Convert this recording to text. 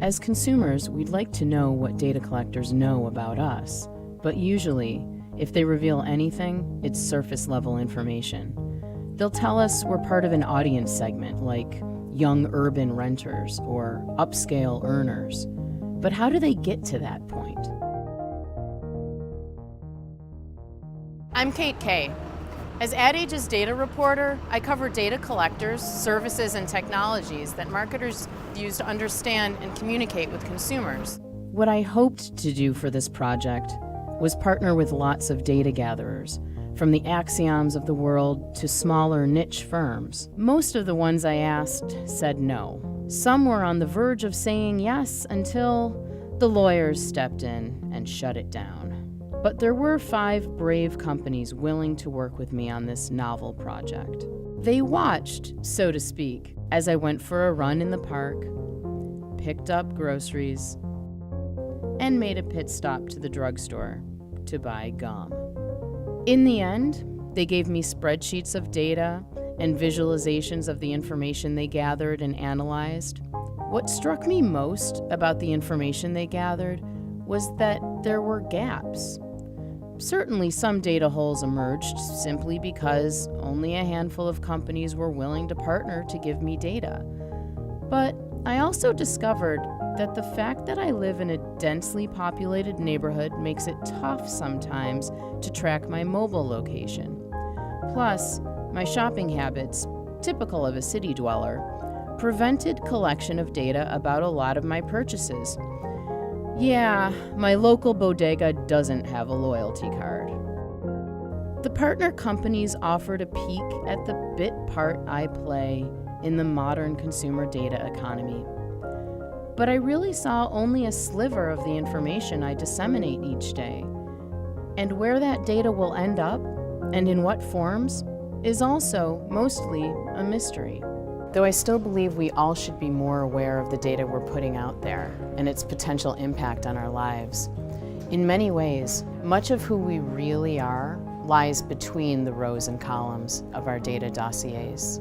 As consumers, we'd like to know what data collectors know about us, but usually, if they reveal anything, it's surface-level information. They'll tell us we're part of an audience segment, like young urban renters or upscale earners. But how do they get to that point? I'm Kate Kay. As Ad Age's data reporter, I cover data collectors, services, and technologies that marketers use to understand and communicate with consumers. What I hoped to do for this project was partner with lots of data gatherers, from the Axioms of the world to smaller niche firms. Most of the ones I asked said no. Some were on the verge of saying yes until the lawyers stepped in and shut it down. But there were 5 brave companies willing to work with me on this novel project. They watched, so to speak, as I went for a run in the park, picked up groceries, and made a pit stop to the drugstore to buy gum. In the end, they gave me spreadsheets of data and visualizations of the information they gathered and analyzed. What struck me most about the information they gathered was that there were gaps. Certainly, some data holes emerged simply because only a handful of companies were willing to partner to give me data. But I also discovered that the fact that I live in a densely populated neighborhood makes it tough sometimes to track my mobile location. Plus, my shopping habits, typical of a city dweller, prevented collection of data about a lot of my purchases. Yeah, my local bodega doesn't have a loyalty card. The partner companies offered a peek at the bit part I play in the modern consumer data economy. But I really saw only a sliver of the information I disseminate each day. And where that data will end up, and in what forms, is also mostly a mystery. Though I still believe we all should be more aware of the data we're putting out there and its potential impact on our lives. In many ways, much of who we really are lies between the rows and columns of our data dossiers.